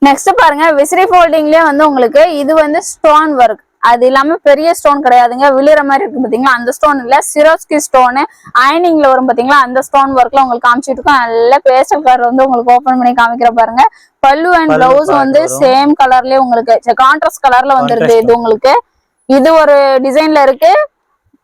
நெக்ஸ்ட் பாருங்க விசிறி ஃபோல்டிங்லயே வந்து உங்களுக்கு இது வந்து ஸ்டோன் ஒர்க். அது இல்லாம பெரிய ஸ்டோன் கிடையாதுங்க, விழுற மாதிரி இருக்கு பாத்தீங்களா, அந்த ஸ்டோன் இல்ல. சிரோஸ்கி ஸ்டோனு அயனிங்ல வரும் பாத்தீங்களா, அந்த ஸ்டோன் ஒர்க்ல உங்களுக்கு காமிச்சிட்டு இருக்கோம். நல்ல பேஸ்டல் கலர் வந்து உங்களுக்கு ஓபன் பண்ணி காமிக்கிற பாருங்க. பல்லு அண்ட் பிளவுஸ் வந்து சேம் கலர்லயே உங்களுக்கு கான்ட்ராஸ்ட் கலர்ல வந்துருது. இது உங்களுக்கு இது ஒரு டிசைன்ல இருக்கு.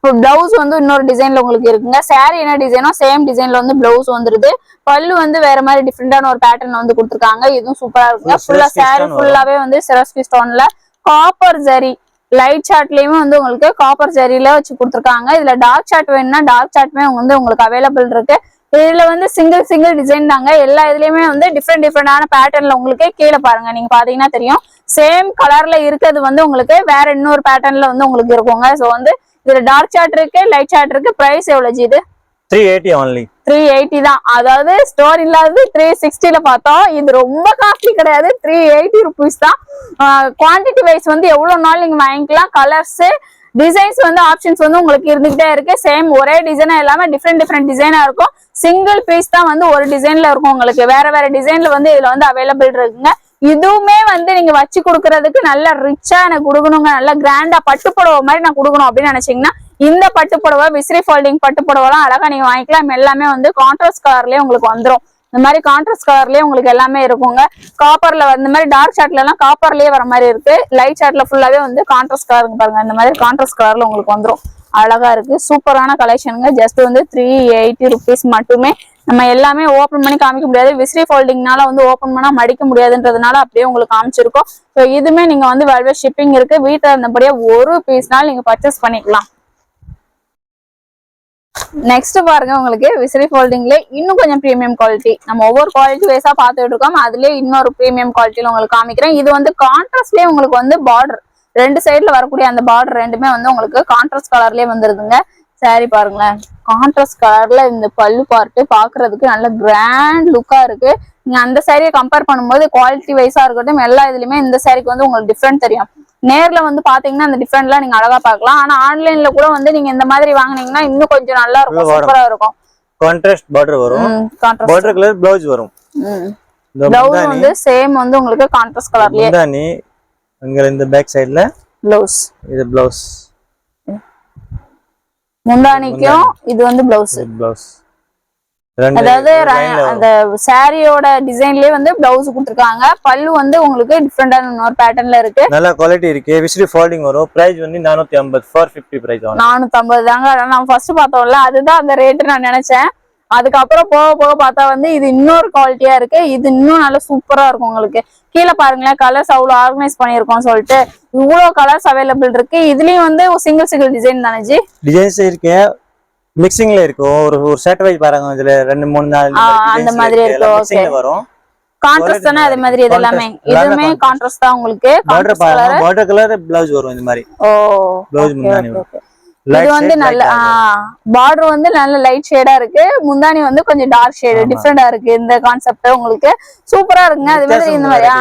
பிளவுஸ் வந்து இன்னொரு டிசைன்ல உங்களுக்கு இருக்குங்க. சாரி என்ன டிசைனோ சேம் டிசைன்ல வந்து பிளவுஸ் வந்துருது. பல்லு வந்து வேற மாதிரி டிஃப்ரெண்டான ஒரு பேட்டர்ன் வந்து கொடுத்துருக்காங்க. இதுவும் சூப்பரா இருக்குங்க. ஃபுல்லா சாரி ஃபுல்லாவே வந்து சிரோஸ்கி ஸ்டோன்ல காப்பர் ஜரி லைட் சார்ட்லயுமே வந்து உங்களுக்கு காப்பர் ஜரியில வச்சு கொடுத்துருக்காங்க. இதுல டார்க் சார்ட் வேணும்னா டார்க் சார்ட்மே வந்து உங்களுக்கு அவைலபிள் இருக்கு. இதுல வந்து சிங்கிள் டிசைன் தாங்க. எல்லா இதுலயுமே வந்து டிஃப்ரெண்டான பேட்டர்ன்ல உங்களுக்கு கீழே பாருங்க, நீங்க பாத்தீங்கன்னா தெரியும். சேம் கலர்ல இருக்கிறது வந்து உங்களுக்கு வேற இன்னொரு பேட்டர்ன்ல வந்து உங்களுக்கு இருக்குங்க. சோ வந்து இதுல டார்க் சார்ட் இருக்கு, லைட் சார்ட் இருக்கு. பிரைஸ் எவ்வளவு இது? 380 only. 380 தான். அதாவது ஸ்டோர் இல்லாதது 360ல பார்த்தோம். இது ரொம்ப காஸ்ட்லி கிடையாது, 380 rupees தான். குவான்டிட்டி வைஸ் வந்து எவ்வளவு நாள் நீங்க வாங்கிக்கலாம். கலர்ஸ் டிசைன்ஸ் வந்து ஆப்ஷன்ஸ் வந்து உங்களுக்கு இருந்துகிட்டே இருக்கு. சேம் ஒரே டிசைனா இல்லாம டிஃப்ரெண்ட் டிசைனா இருக்கும். சிங்கிள் பீஸ் தான் வந்து ஒரு டிசைன்ல இருக்கும். உங்களுக்கு வேற டிசைன்ல வந்து இதுல வந்து அவைலபிள் இருக்குங்க. இதுவுமே வந்து நீங்க வச்சு கொடுக்கறதுக்கு நல்ல ரிச்சா எனக்கு கொடுக்கணுங்க, நல்ல கிராண்டா பட்டு புடவை மாதிரி நான் கொடுக்கணும் அப்படின்னு நினைச்சீங்கன்னா இந்த பட்டு புடவை விசிறி ஃபோல்டிங் பட்டு புடவைலாம் அழகா நீங்க வாங்கிக்கலாம். எல்லாமே வந்து கான்ட்ராஸ்ட் கலர்லயே உங்களுக்கு வந்துடும். இந்த மாதிரி கான்ட்ராஸ்ட் கலர்லயே உங்களுக்கு எல்லாமே இருக்குங்க. காப்பர்ல இந்த மாதிரி டார்க் சார்ட்ல எல்லாம் காப்பர்லயே வர மாதிரி இருக்கு. லைட் சார்ட்ல ஃபுல்லாவே வந்து கான்ட்ராஸ்ட் கலர் பாருங்க. இந்த மாதிரி கான்ட்ராஸ்ட் கலர்ல உங்களுக்கு வந்துடும். அழகா இருக்கு, சூப்பரான கலெக்ஷனுங்க. ஜஸ்ட் வந்து 380 rupees மட்டுமே. நம்ம எல்லாமே ஓபன் பண்ணி காமிக்க முடியாது, விசிறி ஃபோல்டிங்னால வந்து ஓபன் பண்ணா மடிக்க முடியாதுன்றதுனால அப்படியே உங்களுக்கு காமிச்சிருக்கோம். ஸோ இதுமே நீங்க வந்து வேர்ல்ட் வைட் ஷிப்பிங் இருக்கு. வீட்டுல இருந்தபடியே ஒரு பீஸ்னால நீங்க பர்ச்சேஸ் பண்ணிக்கலாம். நெக்ஸ்ட் பாருங்க உங்களுக்கு விசிறி ஃபோல்டிங்ல இன்னும் கொஞ்சம் பிரீமியம் குவாலிட்டி. நம்ம ஒவ்வொரு குவாலிட்டி வைஸா பார்த்துட்டு இருக்கோம். அதுலயே இன்னொரு பிரீமியம் குவாலிட்டியில உங்களுக்கு காமிக்கிறேன். இது வந்து கான்ட்ராஸ்ட்லயே உங்களுக்கு வந்து பார்டர் ரெண்டு சைடுல வரக்கூடிய அந்த பார்டர் ரெண்டுமே வந்து உங்களுக்கு கான்ட்ராஸ்ட் கலர்லயே வந்துருதுங்க. சாரி பாருங்களேன், கான்ட்ராஸ்ட் கலர்ல இந்த பல்லு பார்ட் பாக்குறதுக்கு நல்ல கிராண்ட் லுக்கா இருக்கு. நீங்க அந்த சாரியை கம்பேர் பண்ணும்போது குவாலிட்டி வைஸா இருக்கட்டும் எல்லா இதுலயுமே இந்த சாரிக்கு வந்து உங்களுக்கு டிஃப்ரெண்ட் தெரியும். நேர்ல வந்து பாத்தீங்கன்னா அந்த டிஃப்ரெண்ட்லாம் நீங்க அழகா பாக்கலாம். ஆனா ஆன்லைன்ல கூட வந்து நீங்க இந்த மாதிரி வாங்குனீங்கன்னா இன்னும் கொஞ்சம் நல்லா இருக்கும், சூப்பரா இருக்கும். கான்ட்ராஸ்ட் பார்டர் வரும், பார்டர் கலர் ப்ளவுஸ் வரும். ப்ளவுஸ் வந்து சேம் வந்து உங்களுக்கு கான்ட்ராஸ்ட் கலர்லயே. முந்தானி அங்க இந்த பேக் சைடுல ப்ளவுஸ், இது ப்ளவுஸ். முந்தானிக்கும் இது வந்து ப்ளவுஸ். ரெண்டு அதாவது லைன்ல வரும். அந்த சாரியோட டிசைன்லயே வந்து பிளவுஸ் கொடுத்துருக்காங்க. பல்லு வந்து உங்களுக்கு டிஃப்ரெண்டான இன்னொரு பேட்டர்ன்ல இருக்கு. நல்ல குவாலிட்டி இருக்கு. விசிறி ஃபோல்டிங் வரும். பிரைஸ் வந்து 450 450 பிரைஸ் ஆகும். 450 தாங்க. நான் ஃபர்ஸ்ட் பார்த்தோம்ல அதுதான் அந்த ரேட் நான் நினைச்சேன். அதுக்கப்புறம் போக போக பார்த்தா வந்து இது இன்னொரு குவாலிட்டியா இருக்கு. இது இன்னும் நல்ல சூப்பரா இருக்கும். உங்களுக்கு கீழே பாருங்களேன், கலர்ஸ் அவ்வளவு ஆர்கனைஸ் பண்ணிருக்கோம் சொல்லிட்டு இவ்வளவு கலர்ஸ் அவைலபிள் இருக்கு. இதுலயும் வந்து சிங்கிள் டிசைன் தானே ஜி? டிசைன்ஸ் இருக்கு, மிக்சிங்ல இருக்கும். ஒரு செட் வைஸ் பாருங்க, இதுல 2 3 4 அந்த மாதிரி இருக்கு. ஓகே, வரும். கான்ட்ராஸ்ட் தானே அதே மாதிரி. இது எல்லாமே இதுமே கான்ட்ராஸ்ட் தான். உங்களுக்கு பார்டர் பாருங்க, பார்டர் கலர் ப்ளவுஸ் வரும் இந்த மாதிரி. ஓ, ப்ளவுஸ் முந்தானி வரும். இது வந்து நல்ல பார்டர் வந்து நல்ல லைட் ஷேடா இருக்கு. முந்தானி வந்து கொஞ்சம் டார்க் ஷேடு டிஃபரெண்டா இருக்கு. இந்த கான்செப்ட் உங்களுக்கு சூப்பரா இருக்குங்க. அது மாதிரி இந்த மாதிரி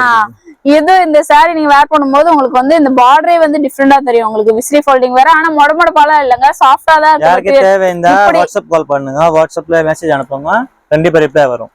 இது இந்த சாரி நீங்க வேர் பண்ணும்போது உங்களுக்கு வந்து இந்த பார்டரே வந்து டிஃபரெண்டா தெரியும். உங்களுக்கு விசிறி ஃபோல்டிங் வேற, ஆனா மொடமொடப்பாலாம் இல்லங்க, சாஃப்டா தான் இருக்கு. யாருக்கு தேவைன்னா வாட்ஸ்அப் கால் பண்ணுங்க, வாட்ஸ்அப்ல மெசேஜ் அனுப்புங்க, கண்டிப்பா ரிப்ளை வரும்.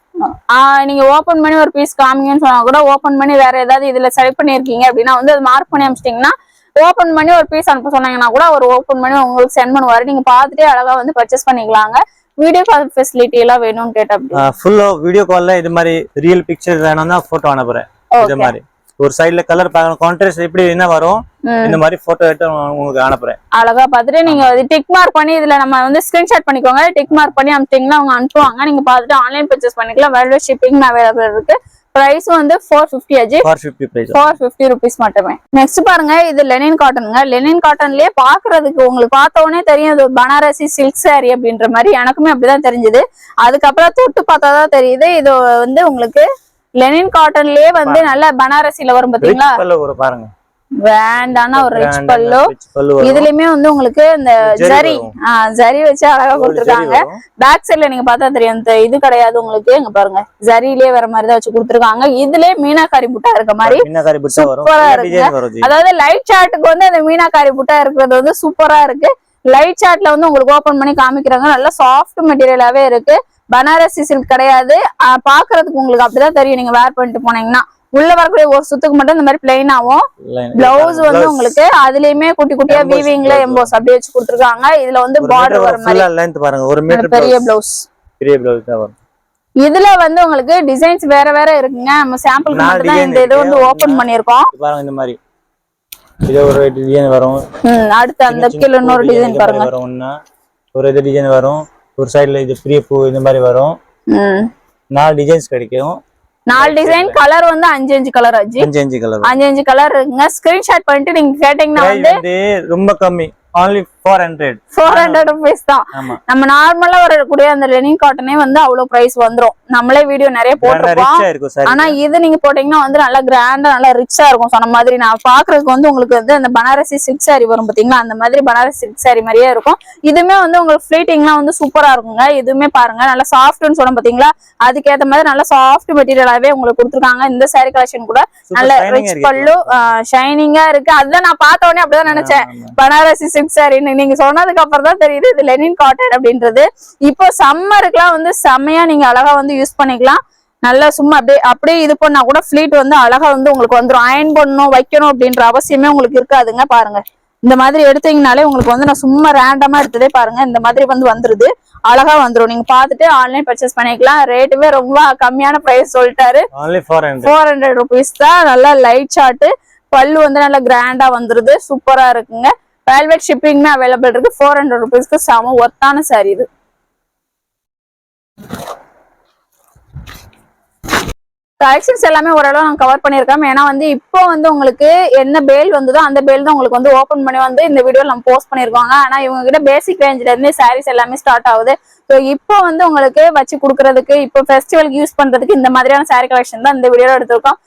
நீங்க ஓபன் பண்ணி ஒரு பீஸ் காமிங்கன்னு சொன்னா கூட ஓபன் பண்ணி வேற ஏதாவது இதுல செலக்ட் பண்ணிருக்கீங்க அப்படின்னா வந்து அது மார்க் பண்ணி அனுப்பிச்சிட்டீங்கன்னா ஓபன் பண்ணி ஒரு பீஸ் அனுப்ப சொன்னாங்கன்னா கூட அவர் ஓபன் பண்ணி உங்களுக்கு சென்ட் பண்ணுவாரு. நீங்க பாத்துட்டே அழகா வந்து பர்ச்சேஸ் பண்ணிக்கலாங்க. வீடியோ கால் ஃபெசிலிட்டி எல்லாம் வேணும்னு கேட்டா ஃபுல் வீடியோ கால்ல இது மாதிரி ரியல் பிக்சர் வேணும்னா போட்டோ அனுப்புறேன். இது மாதிரி ஒரு சைடுல கலர் பார்க்கணும், கான்ட்ராஸ்ட் எப்படி என்ன வரும், இந்த மாதிரி போட்டோ எடுத்து உங்களுக்கு அனுப்புறேன். அழகா பார்த்துட்டு நீங்க டிக் மார்க் பண்ணி இதுல நம்ம வந்து ஸ்கிரீன்ஷாட் பண்ணிக்கோங்க. டிக் மார்க் பண்ணி அனுப்பிட்டீங்கன்னா அவங்க அனுப்புவாங்க. நீங்க பார்த்துட்டு ஆன்லைன் பர்ச்சேஸ் பண்ணிக்கலாம். வேர்ல்டு ஷிப்பிங் அவைலபிள் இருக்கு. பிரைஸ் வந்து 450 அஜி, 450 பிரைஸ், 450 ரூபீஸ் மட்டுமே. நெக்ஸ்ட் பாருங்க, இது லெனின் காட்டனுங்க. லெனின் காட்டன்லயே பாக்குறதுக்கு உங்களுக்கு பார்த்த உடனே தெரியும் இது பனாரசி சில்க் சாரி அப்படின்ற மாதிரி. எனக்குமே அப்படிதான் தெரிஞ்சது. அதுக்கப்புறம் தொட்டு பார்த்தாதான் தெரியுது இது வந்து உங்களுக்கு லெனின் காட்டன்லயே வந்து நல்ல பனாரசில வரும் பாத்தீங்களா. பாருங்க, வேண்டான ஒரு ரிச் பல்லு. இதுலயுமே வந்து உங்களுக்கு இந்த ஜரி வச்சு அழகா கொடுத்துருக்காங்க. பேக் சைட்ல நீங்க பார்த்தா தெரியும், இந்த இது கிடையாது உங்களுக்கு. இங்க பாருங்க, ஜரியிலேயே வர மாதிரி தான் வச்சு கொடுத்துருக்காங்க. இதுலயே மீனாக்காரி புட்டா இருக்க மாதிரி சூப்பரா இருக்கு. அதாவது லைட் சார்ட்டுக்கு வந்து அந்த மீனாக்காரி புட்டா இருக்கிறது வந்து சூப்பரா இருக்கு. லைட் சார்ட்ல வந்து உங்களுக்கு ஓபன் பண்ணி காமிக்கிறாங்க. நல்லா சாஃப்ட் மெட்டீரியலாவே இருக்கு. பனாரசி சில்க் கிடையாது. பாக்குறதுக்கு உங்களுக்கு அப்படிதான் தெரியும் நீங்க வேர் பண்ணிட்டு போனீங்கன்னா. உள்ள வரக்கூடிய ஒரு சுத்துக்கு மட்டும் இந்த மாதிரி பிளைன் ஆகும். பிளவுஸ் வந்து உங்களுக்கு அதுலயுமே குட்டி குட்டியா வீவிங்ல எம்போஸ் அப்படியே வச்சு கொடுத்துருக்காங்க. இதுல வந்து பார்டர் வர மாதிரி பாருங்க, ஒரு மீட்டர் பெரிய பிளவுஸ் தான் வரும். இதுல வந்து உங்களுக்கு டிசைன்ஸ் வேற வேற இருக்குங்க. நம்ம சாம்பிளுக்கு மட்டும் தான் இந்த இது வந்து ஓபன் பண்ணிருக்கோம். பாருங்க, இந்த மாதிரி இது ஒரு டிசைன் வரும். அடுத்து அந்த கீழ இன்னொரு டிசைன் பாருங்க, ஒரு இது டிசைன் வரும். ஒரு சைடுல இது ஃப்ரீ பூ இந்த மாதிரி வரும். 4 டிசைன்ஸ் கிடைக்கும். 4 டிசைன். கலர் வந்து 5 கலர் ஆச்சு. 5 கலர், 5 கலர் இருக்குங்க. ஸ்கிரீன்ஷாட் பண்ணிட்டு நீங்க கேட்டீங்கன்னா வந்து ரொம்ப கம்மி, only 400 rupees தான். நம்ம நார்மலா வரக்கூடிய அந்த லெனின் காட்டனே வந்து அவ்வளவு பிரைஸ் வந்துரும். நம்மளே வீடியோ நிறைய போட்டிருப்போம். ஆனா இது நீங்க போட்டீங்கன்னா வந்து நல்லா கிராண்டா நல்லா ரிச்சா இருக்கும். சொன்ன மாதிரி நான் பாக்குறதுக்கு வந்து உங்களுக்கு வந்து அந்த பனாரசி சில்க் சாரி வரும் பாத்தீங்களா, அந்த மாதிரி பனாரசி சில்க் சாரி மாதிரியே இருக்கும். இதுமே வந்து உங்களுக்கு ஃபிளீட்டிங்லாம் வந்து சூப்பரா இருக்குங்க. இதுமே பாருங்க நல்லா சாஃப்ட்னு சொன்ன பாத்தீங்களா, அதுக்கேற்ற மாதிரி நல்லா சாஃப்ட் மெட்டீரியலாவே உங்களுக்கு கொடுத்துருக்காங்க. இந்த சாரி கலெக்ஷன் கூட நல்ல ரிச் பல்லு, ஷைனிங்கா இருக்கு. அதுதான் நான் பார்த்த உடனே அப்படிதான் நினைச்சேன், பனாரசி சில்க் சாரின்னு. நீங்க சொன்னதுக்கு அப்புறம் தான் தெரியுது இது லெனின் காட்டன் அப்படின்றது. இப்போ சம்மருக்குலாம் வந்து செம்மையா நீங்க அழகா வந்து யூஸ் பண்ணிக்கலாம். நல்லா சும்மா அப்படியே இது பண்ணா கூட ஃபிளீட் வந்து அழகா வந்து உங்களுக்கு வந்துடும். அயன் பண்ணணும் வைக்கணும் அப்படின்ற அவசியமே உங்களுக்கு இருக்காதுங்க. பாருங்க, இந்த மாதிரி எடுத்தீங்கனாலே உங்களுக்கு வந்து நான் சும்மா ரேண்டமா எடுத்ததே பாருங்க இந்த மாதிரி வந்து வந்துருது, அழகா வந்துரும். நீங்க பாத்துட்டு ஆன்லைன் பர்ச்சேஸ் பண்ணிக்கலாம். ரேட்டுமே ரொம்ப கம்மியான பிரைஸ் சொல்லிட்டாரு, 400 rupees தான். நல்லா லைட் சார்ட், பல்லு வந்து நல்லா கிராண்டா வந்துருது, சூப்பரா இருக்குங்க. வெல்வெட் ஷிப்பிங்மே அவைலபிள் இருக்கு. 400 rupeesக்கு செம ஒர்த்தான சாரி இது. கலெக்ஷன்ஸ் எல்லாமே ஓரளவு நான் கவர் பண்ணிருக்கோம். ஏன்னா வந்து இப்போ வந்து உங்களுக்கு என்ன பேல் வந்ததோ அந்த பேல் தான் உங்களுக்கு வந்து ஓபன் பண்ணி வந்து இந்த வீடியோல நம்ம போஸ்ட் பண்ணிருக்கோங்க. ஆனா இவங்க கிட்ட பேசிக் ரேஞ்சில இருந்து சாரீஸ் எல்லாமே ஸ்டார்ட் ஆகுது. ஸோ இப்போ வந்து உங்களுக்கு வச்சு கொடுக்கறதுக்கு, இப்போ ஃபெஸ்டிவலுக்கு யூஸ் பண்றதுக்கு இந்த மாதிரியான சாரி கலெக்ஷன் தான் இந்த வீடியோல எடுத்திருக்கோம்.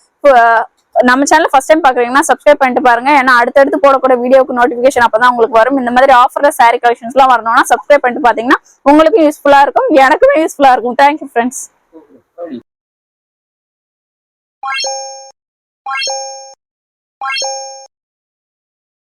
நம்ம சேனல் ஃபர்ஸ்ட் டைம் பாக்குறீங்கன்னா சப்ஸ்கிரைப் பண்ணிட்டு பாருங்க. ஏன்னா அடுத்தடுத்து போடக்கூடிய வீடியோக்கு நோட்டிபிகேஷன் அப்பதான் உங்களுக்கு வரும். இந்த மாதிரி ஆஃபர்ல சாரி கலெக்ஷன்ஸ் எல்லாம் வரணும்னா சப்ஸ்கிரைப் பண்ணிட்டு பாத்தீங்கன்னா உங்களுக்கும் யூஸ்ஃபுல்லா இருக்கும், எனக்குமே யூஸ்ஃபுல்லா இருக்கும். Thank you friends.